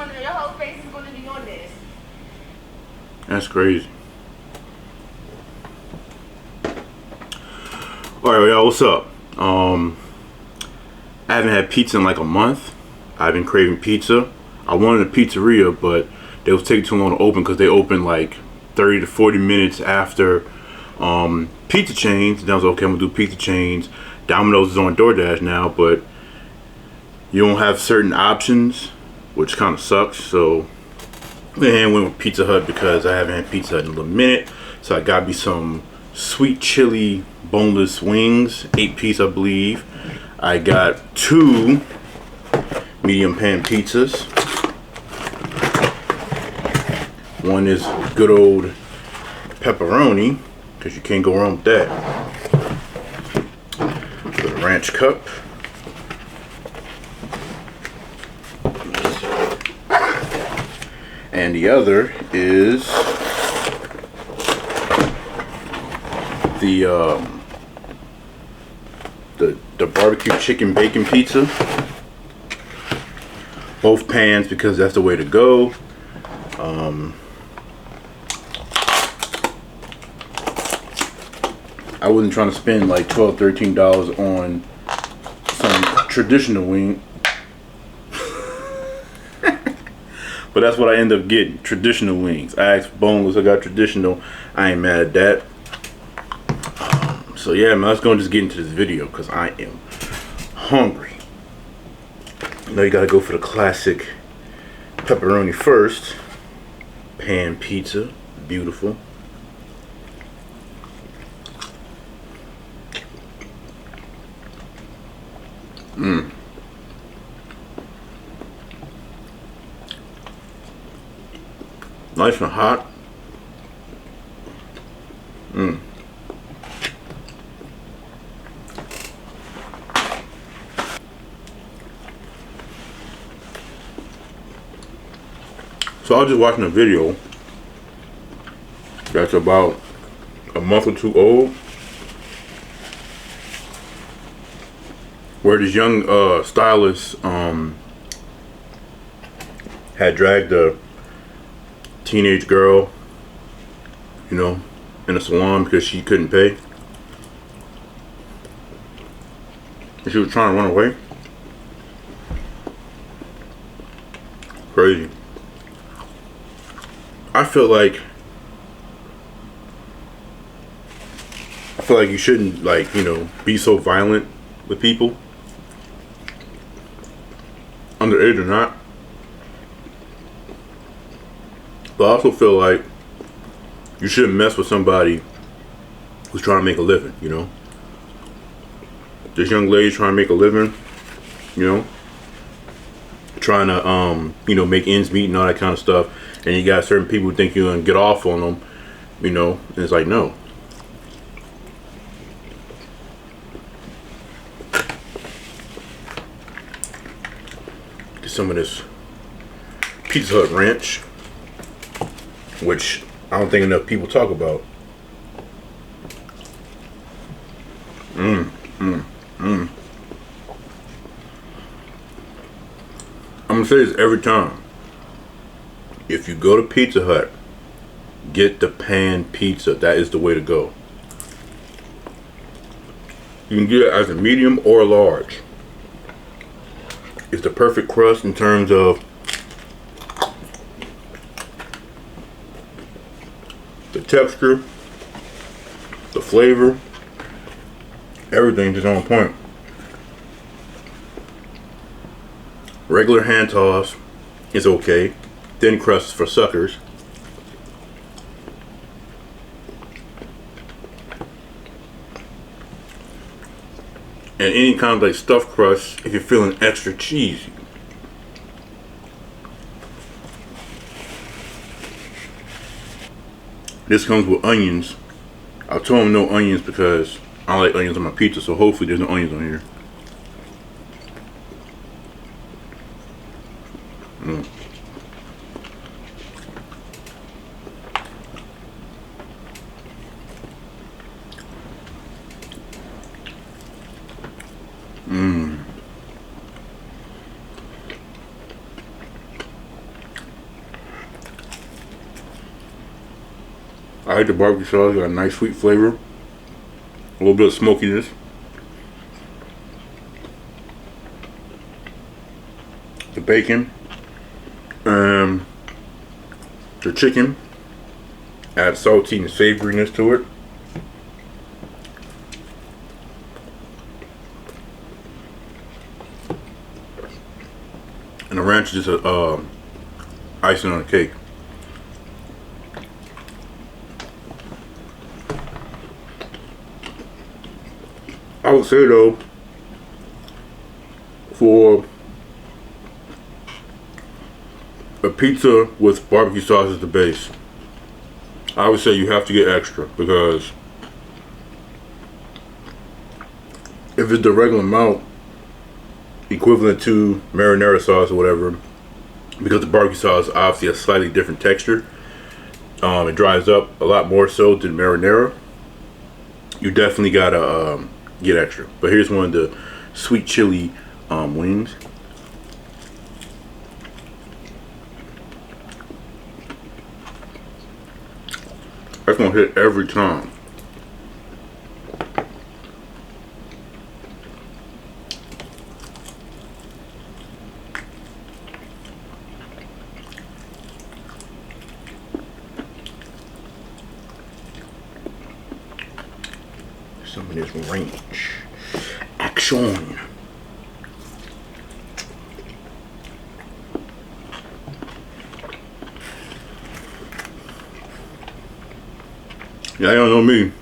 Your whole face is gonna be on this. That's crazy. Alright, y'all, what's up? I haven't had pizza in like a month. I've been craving pizza. I wanted a pizzeria, but they was taking too long to open because they opened like 30 to 40 minutes after pizza chains. And I was like, okay, I'm gonna do pizza chains. Domino's is on DoorDash now, but you don't have certain options, which kind of sucks. So and went with Pizza Hut because I haven't had Pizza Hut in a little minute. So I got me some sweet chili boneless wings, 8-piece I believe. I got 2 medium pan pizzas. One is good old pepperoni, because you can't go wrong with that. The ranch cup. And the other is the barbecue chicken bacon pizza. Both pans because that's the way to go. I wasn't trying to spend like $12, $13 on some traditional wing. But that's what I end up getting, traditional wings. I asked boneless, I got traditional. I ain't mad at that. So yeah, man, let's go and just get into this video because I am hungry. Now you gotta go for the classic pepperoni first. Pan pizza, beautiful. Nice and hot. So I was just watching a video that's about a month or two old, where this young stylist had dragged a teenage girl, you know, in a salon because she couldn't pay. And she was trying to run away. Crazy. I feel like you shouldn't, like, you know, be so violent with people, underage or not. But I also feel like you shouldn't mess with somebody who's trying to make a living, you know. This young lady's trying to make a living, you know, trying to you know, make ends meet and all that kind of stuff. And you got certain people who think you're gonna get off on them, you know, and it's like, no. Get some of this Pizza Hut ranch, which I don't think enough people talk about. I'm gonna say this every time. If you go to Pizza Hut, get the pan pizza. That is the way to go. You can get it as a medium or a large. It's the perfect crust in terms of the texture, the flavor, everything is on point. Regular hand toss is okay. Thin crust for suckers. And any kind of like stuffed crust if you're feeling extra cheesy. This comes with onions. I told them no onions because I don't like onions on my pizza, so hopefully there's no onions on here. like the barbecue sauce. Got a nice sweet flavor, a little bit of smokiness. The bacon and the chicken add salty and savoriness to it. And the ranch is just icing on the cake. I would say though, for a pizza with barbecue sauce as the base, I would say you have to get extra, because if it's the regular amount, equivalent to marinara sauce or whatever, because the barbecue sauce obviously has slightly different texture, it dries up a lot more so than marinara. You definitely gotta get extra. But here's one of the sweet chili wings. That's gonna hit every time. Some of this ranch action. Yeah, y'all know me.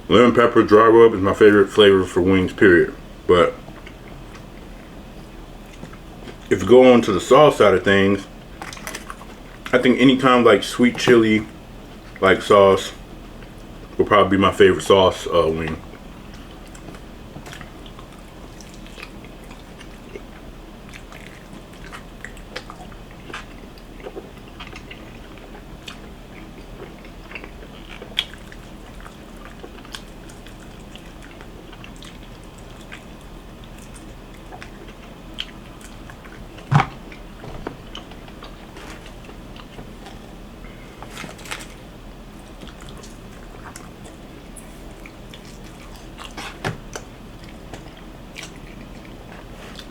Lemon pepper dry rub is my favorite flavor for wings, period. But if you go on to the sauce side of things, I think any kind of like sweet chili like sauce will probably be my favorite sauce wing.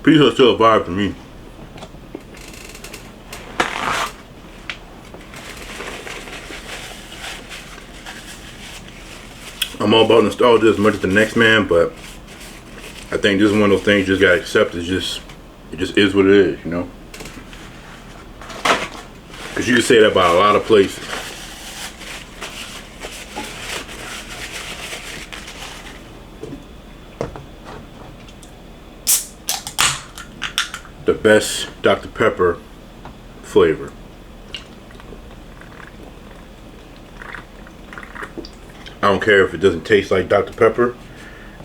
Pizza is still a vibe to me. I'm all about nostalgia as much as the next man, but I think this is one of those things you just gotta accept. It just is what it is, you know? Because you can say that about a lot of places. The best Dr. Pepper flavor. I don't care if it doesn't taste like Dr. Pepper,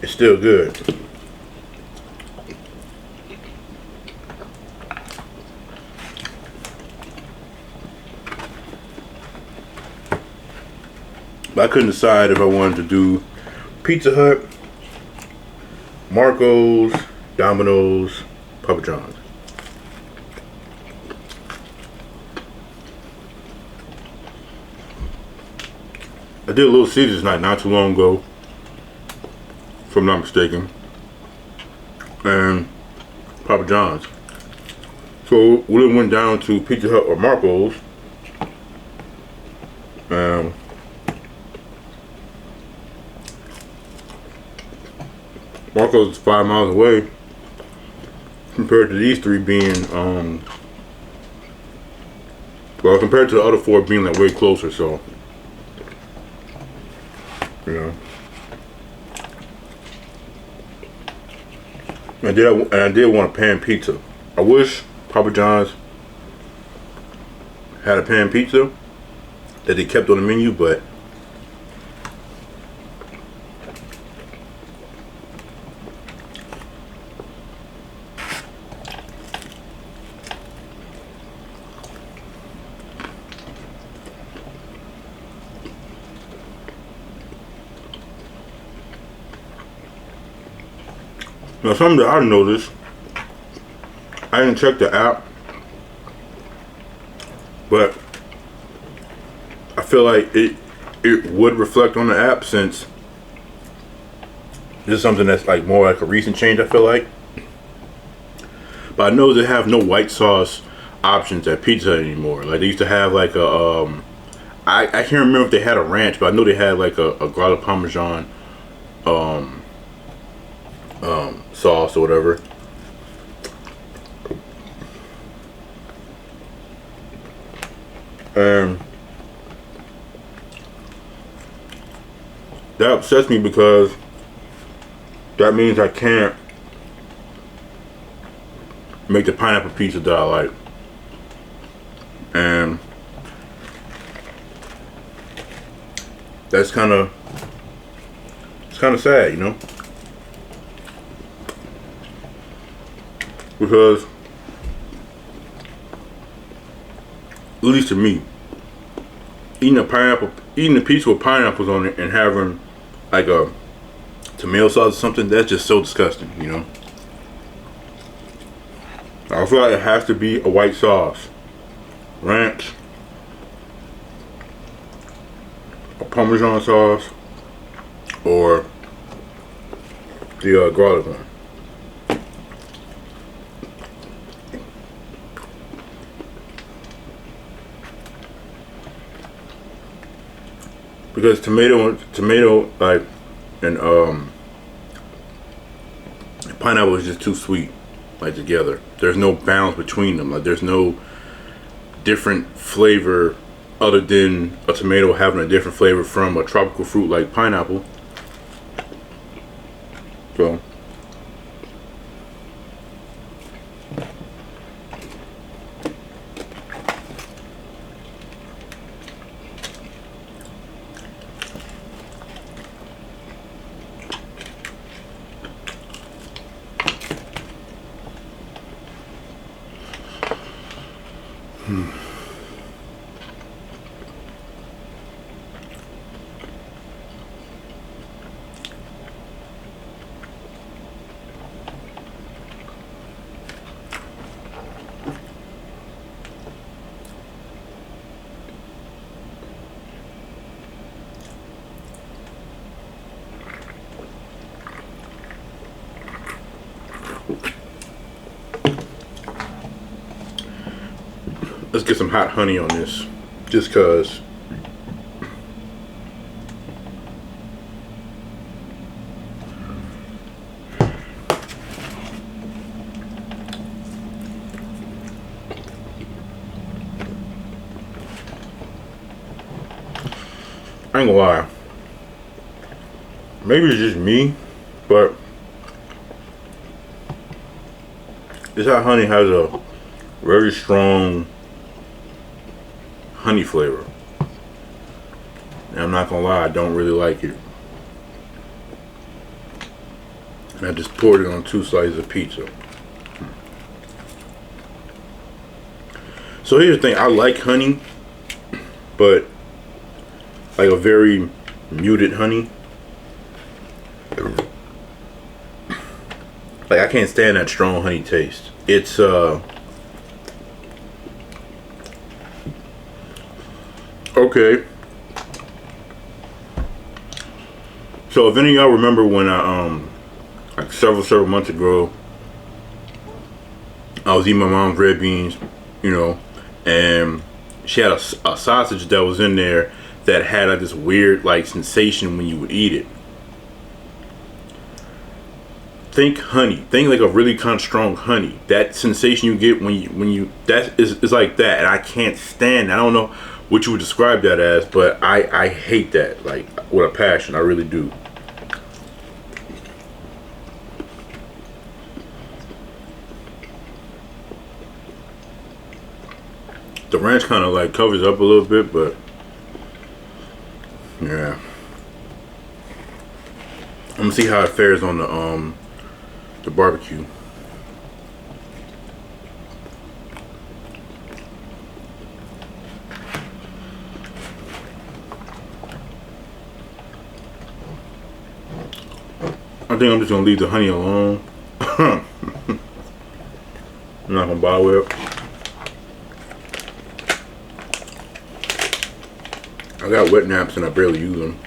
it's still good. But I couldn't decide if I wanted to do Pizza Hut, Marco's, Domino's, Papa John's. I did a Little Caesars night not too long ago, if I'm not mistaken, and Papa John's. So we then went down to Pizza Hut or Marco's, and Marco's is 5 miles away, compared to these three being, well, compared to the other four being like way closer, so. You know, I did want a pan pizza. I wish Papa John's had a pan pizza that they kept on the menu, but now something that I noticed, I didn't check the app, but I feel like it would reflect on the app, since this is something that's like more like a recent change, I feel like. But I know they have no white sauce options at Pizza Hut anymore. Like they used to have like a I can't remember if they had a ranch, but I know they had like a grana parmesan sauce or whatever. And that upsets me because that means I can't make the pineapple pizza that I like. And that's it's kind of sad, you know, because at least to me, eating a pizza with pineapples on it and having like a tomato sauce or something, that's just so disgusting, you know. I feel like it has to be a white sauce, ranch, a Parmesan sauce, or the garlic one. Because tomato like and pineapple is just too sweet, like together. There's no balance between them. Like there's no different flavor other than a tomato having a different flavor from a tropical fruit like pineapple. So let's get some hot honey on this, just cause. I ain't gonna lie. Maybe it's just me, but this hot honey has a very strong honey flavor. And I'm not gonna lie, I don't really like it. And I just poured it on 2 slices of pizza. So here's the thing, I like honey, but like a very muted honey. Like I can't stand that strong honey taste. It's okay. So if any of y'all remember when I like several months ago, I was eating my mom's red beans, you know, and she had a sausage that was in there that had like this weird like sensation when you would eat it. Think honey. Think like a really kind of strong honey. That sensation you get when you that is like that, and I can't stand. I don't know what you would describe that as, but I hate that like with a passion. I really do. The ranch kind of like covers up a little bit, but yeah. I'm gonna see how it fares on the barbecue. I think I'm just gonna leave the honey alone. I'm not gonna bother with it. I I got wet naps and I barely use them.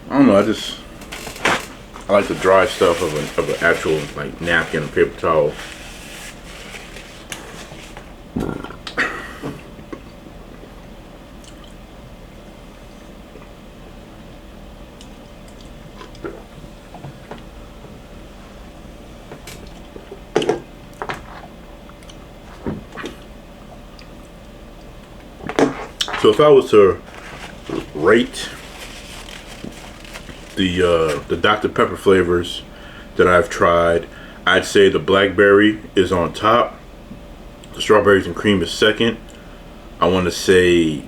I don't know. I like the dry stuff of an actual like napkin or paper towel. So if I was to rate the Dr. Pepper flavors that I've tried, I'd say the blackberry is on top. The strawberries and cream is second. I want to say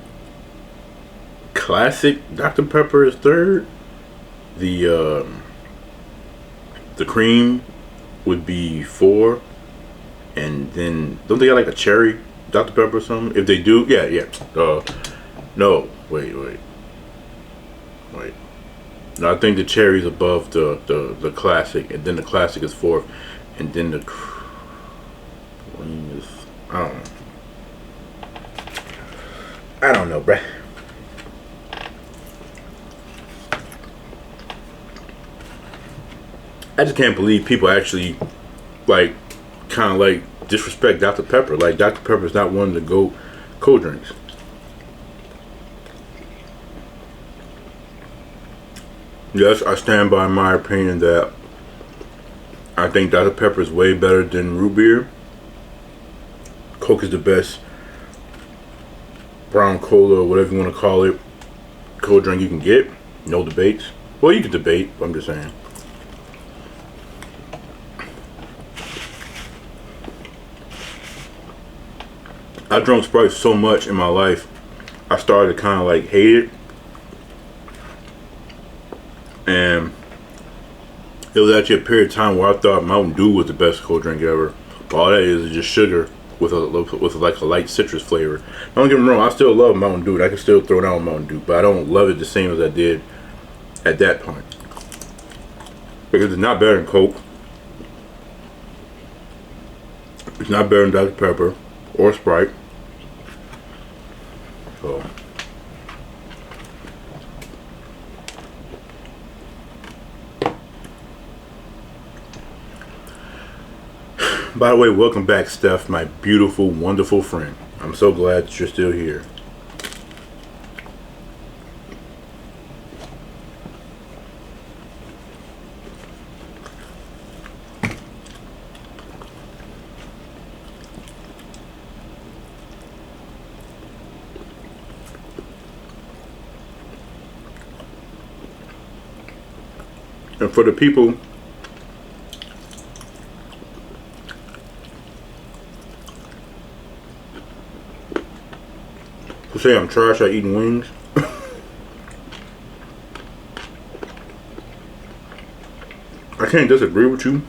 classic Dr. Pepper is third. The cream would be four, and then don't they got like a cherry Dr. Pepper or something? If they do, yeah. No, wait. No, I think the cherry's above the classic, and then the classic is fourth, and then the cream is, I don't know, bruh. I just can't believe people actually like kind of like disrespect Dr. Pepper. Like Dr. Pepper is not one of the go cold drinks. Yes, I stand by my opinion that I think Dr. Pepper is way better than root beer. Coke is the best brown cola or whatever you want to call it cold drink you can get. No debates. Well, you can debate, but I'm just saying. I drunk Sprite so much in my life, I started to kind of like hate it. And it was actually a period of time where I thought Mountain Dew was the best cold drink ever. But all that is just sugar with like a light citrus flavor. Don't get me wrong, I still love Mountain Dew. And I can still throw down Mountain Dew, but I don't love it the same as I did at that point. Because it's not better than Coke. It's not better than Dr. Pepper or Sprite. So by the way, welcome back, Steph, my beautiful, wonderful friend. I'm so glad that you're still here. And for the people who say I'm trash at eating wings, I can't disagree with you.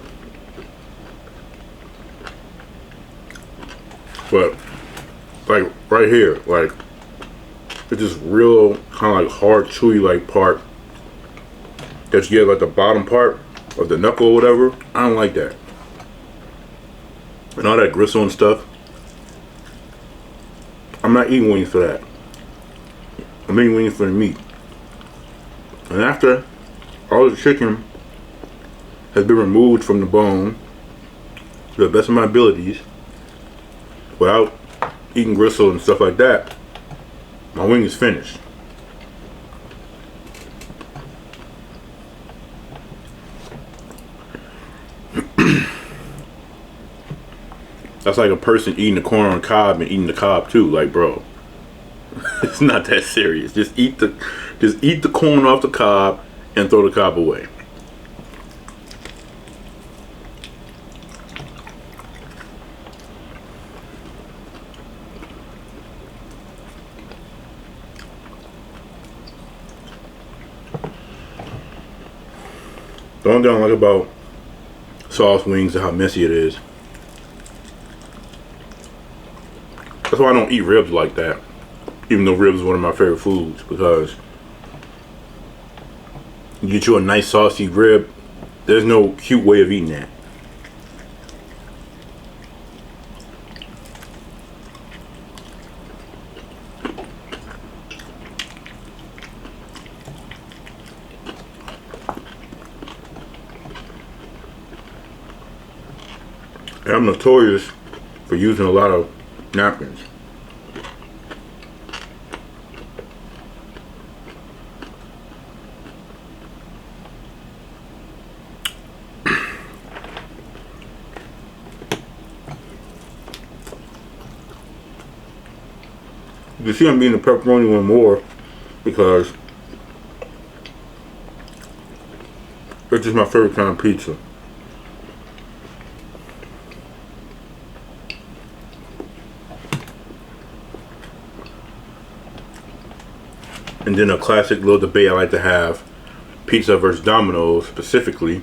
But like right here, like it's this real kind of like hard, chewy like part that you get like the bottom part of the knuckle or whatever. I don't like that. And all that gristle and stuff. I'm not eating wings for that. I'm eating wings for the meat. And after all the chicken has been removed from the bone to the best of my abilities, without eating gristle and stuff like that, my wing is finished. That's like a person eating the corn on the cob and eating the cob too. Like, bro, it's not that serious. Just eat the corn off the cob and throw the cob away. The only thing I like about sauce wings is how messy it is. That's why I don't eat ribs like that. Even though ribs is one of my favorite foods, because you get you a nice saucy rib, there's no cute way of eating that. And I'm notorious for using a lot of napkins. You see I'm eating the pepperoni one more because it's just my favorite kind of pizza. And then a classic little debate I like to have, pizza versus Domino's specifically,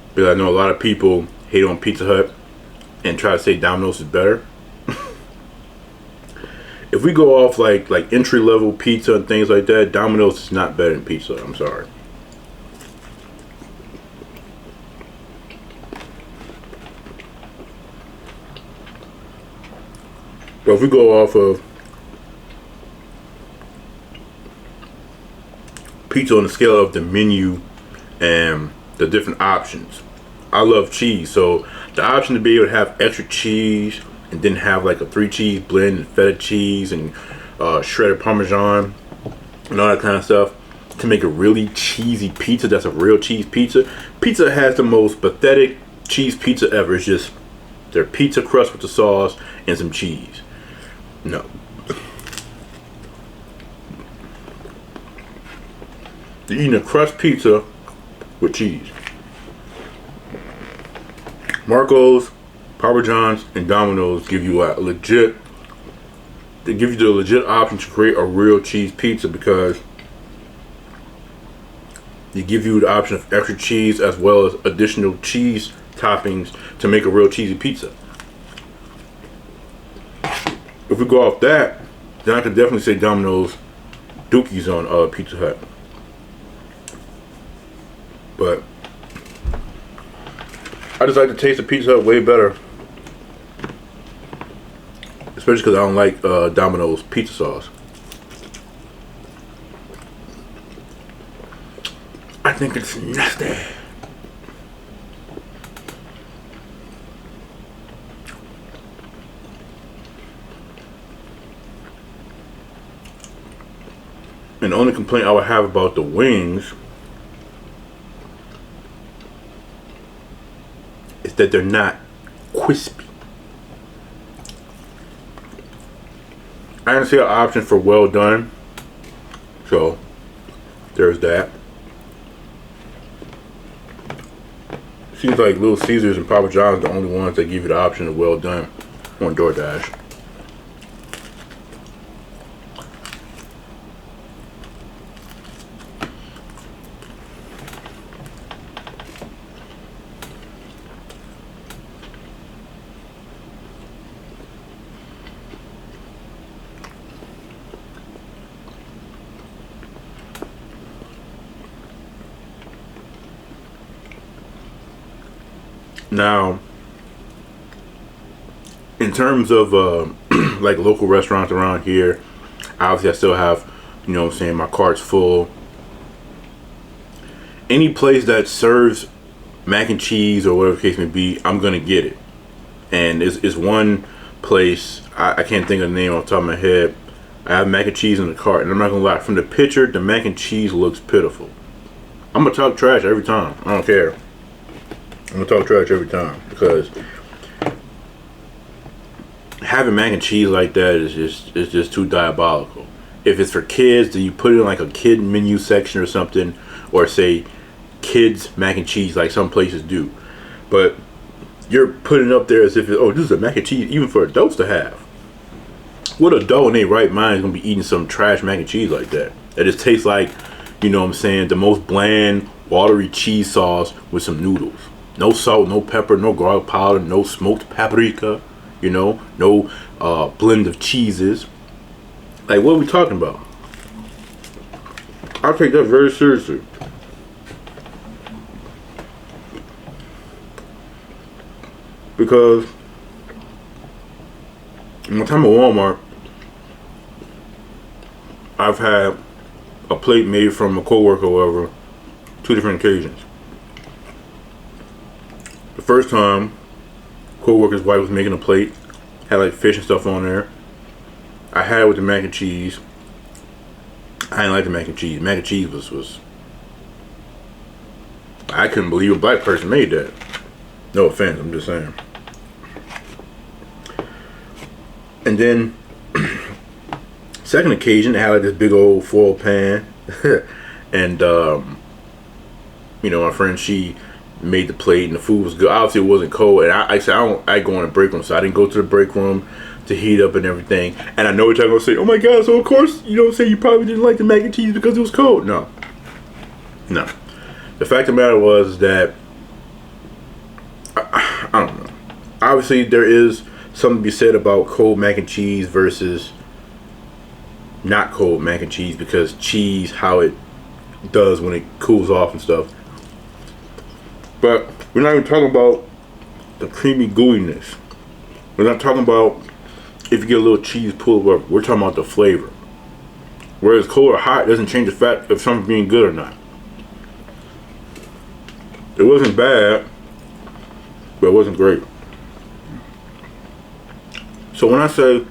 because I know a lot of people hate on Pizza Hut and try to say Domino's is better. If we go off like entry level pizza and things like that, Domino's is not better than Pizza. I'm sorry. But if we go off of pizza on the scale of the menu and the different options, I love cheese, so the option to be able to have extra cheese and then have like a 3 cheese blend and feta cheese and shredded Parmesan and all that kind of stuff to make a really cheesy pizza that's a real cheese pizza. Pizza has the most pathetic cheese pizza ever. It's just their pizza crust with the sauce and some cheese. No. You're eating a crust pizza with cheese. Marco's, Papa John's, and Domino's give you a legit, they give you the legit option to create a real cheese pizza, because they give you the option of extra cheese as well as additional cheese toppings to make a real cheesy pizza. If we go off that, then I could definitely say Domino's Dookies on Pizza Hut. But I just like the taste of Pizza Hut way better, especially because I don't like Domino's pizza sauce. I think it's nasty. And the only complaint I would have about the wings is that they're not crispy. I didn't see an option for well done, so there's that. Seems like Little Caesars and Papa John's are the only ones that give you the option of well done on DoorDash. Now, in terms of like local restaurants around here, obviously I still have, you know what I'm saying, my cart's full. Any place that serves mac and cheese or whatever the case may be, I'm gonna get it. And it's one place, I can't think of the name off the top of my head. I have mac and cheese in the cart, and I'm not gonna lie, from the picture, the mac and cheese looks pitiful. I'm gonna talk trash every time. I don't care. I'm gonna talk trash every time, because having mac and cheese like that is just too diabolical. If it's for kids, then you put it in like a kid menu section or something, or say kids mac and cheese like some places do. But you're putting it up there as if, oh, this is a mac and cheese even for adults to have. What adult in their right mind is gonna be eating some trash mac and cheese like that? That just tastes like, you know what I'm saying, the most bland, watery cheese sauce with some noodles. No salt, no pepper, no garlic powder, no smoked paprika, you know, no blend of cheeses. Like, what are we talking about? I take that very seriously. Because in my time at Walmart, I've had a plate made from a coworker or whatever, 2 different occasions. The first time, coworker's wife was making a plate, had like fish and stuff on there. I had it with the mac and cheese. I didn't like the mac and cheese. Mac and cheese was I couldn't believe a black person made that. No offense, I'm just saying. And then, second occasion, I had like this big old foil pan, and you know, my friend, she made the plate, and the food was good. Obviously, it wasn't cold, and I said I go in the break room, so I didn't go to the break room to heat up and everything. And I know what y'all gonna say. Oh my God! So of course, you don't say you probably didn't like the mac and cheese because it was cold. No. The fact of the matter was that I don't know. Obviously, there is something to be said about cold mac and cheese versus not cold mac and cheese, because cheese, how it does when it cools off and stuff. But we're not even talking about the creamy gooiness. We're not talking about if you get a little cheese pulled up. We're talking about the flavor. Whereas cold or hot doesn't change the fact of something being good or not. It wasn't bad, but it wasn't great. So when I say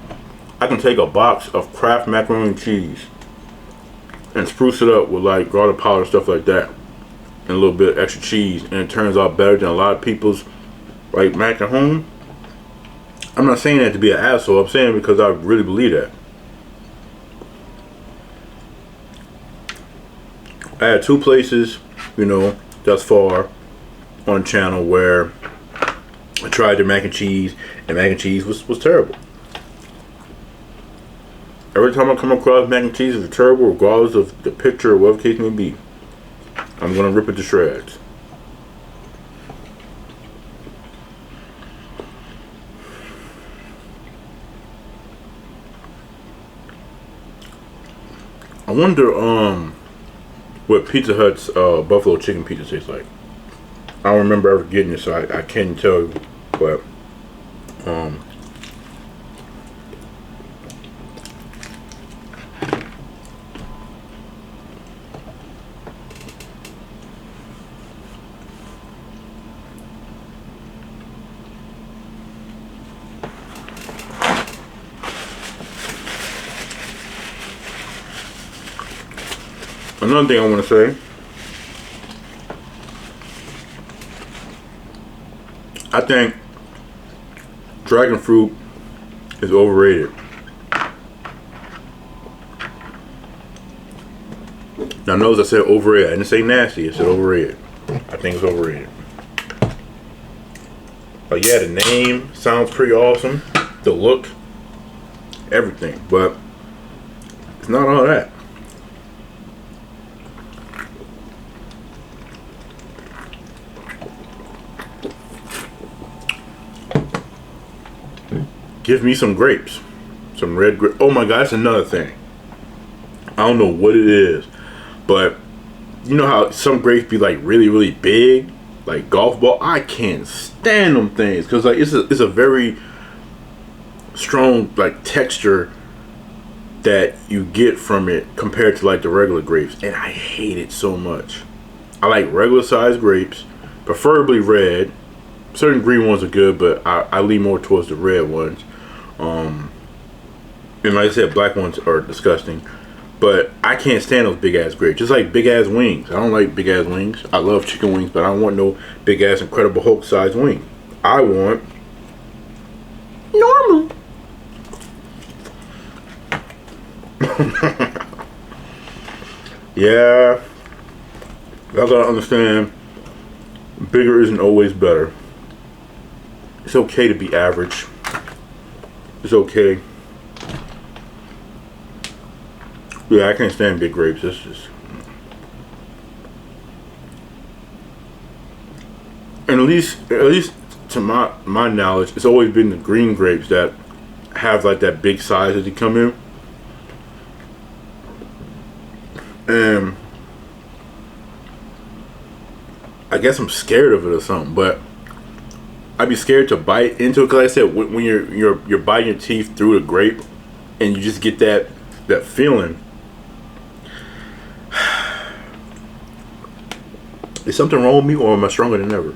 I can take a box of Kraft macaroni and cheese and spruce it up with like garlic powder, stuff like that, and a little bit of extra cheese, and it turns out better than a lot of people's like mac at home, I'm not saying that to be an asshole. I'm saying because I really believe that. I had 2 places, you know, thus far on the channel where I tried their mac and cheese was terrible. Every time I come across mac and cheese is terrible, regardless of the picture or whatever case may be, I'm gonna rip it to shreds. I wonder what Pizza Hut's buffalo chicken pizza tastes like. I don't remember ever getting it, so I can't tell you. But another thing I want to say, I think dragon fruit is overrated. Now notice I said overrated. I didn't say nasty, I said overrated. I think it's overrated. But yeah, the name sounds pretty awesome. The look, everything. But it's not all that. Give me some grapes. Some red grapes. Oh my God, that's another thing. I don't know what it is, but you know how some grapes be like really, really big, like golf ball? I can't stand them things because like it's a very strong like texture that you get from it compared to like the regular grapes, and I hate it so much. I like regular sized grapes, preferably red. Certain green ones are good, but I lean more towards the red ones. And like I said, black ones are disgusting. But I can't stand those big ass grapes. Just like big ass wings. I don't like big ass wings. I love chicken wings, but I don't want no big ass Incredible Hulk sized wing. I want normal. Yeah, y'all gotta understand, bigger isn't always better. It's okay to be average. It's okay. Yeah, I can't stand big grapes. It's just, and at least to my knowledge, it's always been the green grapes that have like that big size that they come in. and I guess I'm scared of it or something. But I'd be scared to bite into it because, like I said, when you're biting your teeth through the grape, and you just get that feeling. Is something wrong with me, or am I stronger than ever?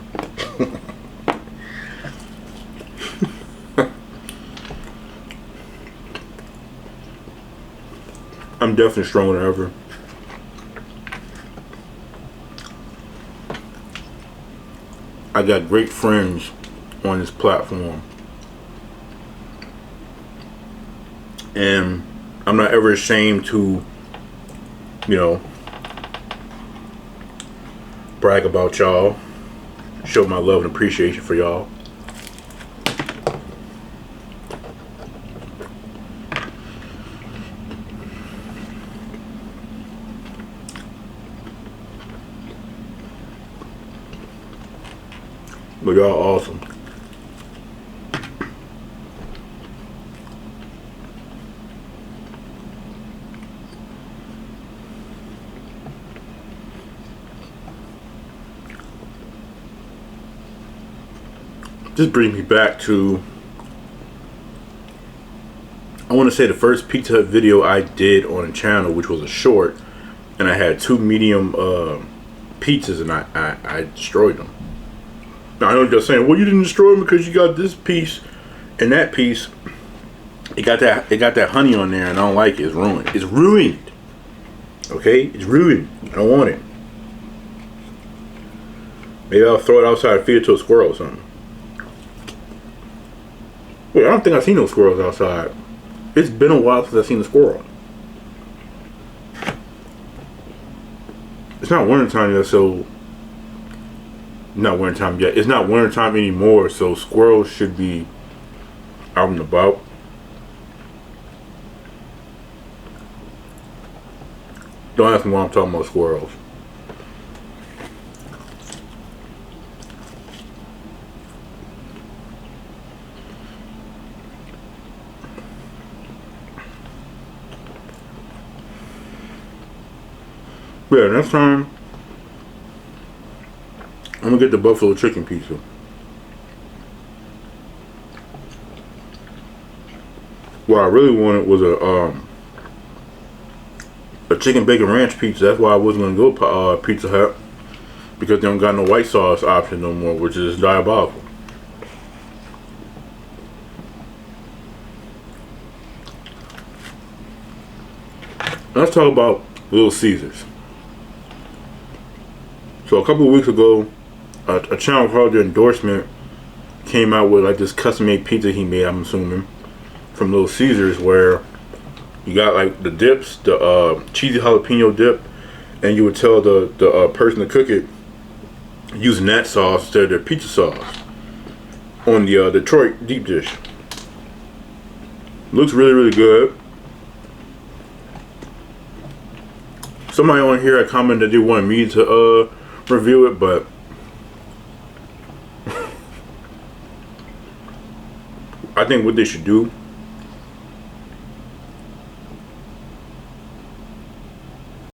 I'm definitely stronger than ever. I got great friends on this platform, and I'm not ever ashamed to, you know, brag about y'all, show my love and appreciation for y'all. But y'all awesome. This brings me back to, I want to say, the first Pizza Hut video I did on the channel, which was a short, and I had 2 medium pizzas, and I destroyed them. Now I know you're saying, well, you didn't destroy them because you got this piece and that piece. It got that honey on there, and I don't like it. It's ruined. It's ruined. Okay, it's ruined. I don't want it. Maybe I'll throw it outside and feed it to a squirrel or something. Wait, I don't think I've seen no squirrels outside. It's been a while since I've seen a squirrel. It's not wintertime yet, so... Not wintertime yet. It's not wintertime anymore, so squirrels should be out and about. Don't ask me why I'm talking about squirrels. Yeah, next time I'm gonna get the buffalo chicken pizza. What I really wanted was a chicken bacon ranch pizza. That's why I wasn't gonna go Pizza Hut, because they don't got no white sauce option no more, which is diabolical. Let's talk about Little Caesars. So a couple of weeks ago, a channel called The Endorsement came out with like this custom-made pizza he made, I'm assuming, from Little Caesars, where you got like the dips, the cheesy jalapeno dip, and you would tell the person to cook it using that sauce instead of their pizza sauce on the Detroit deep dish. Looks really, really good. Somebody on here had commented they wanted me to review it, but I think what they should do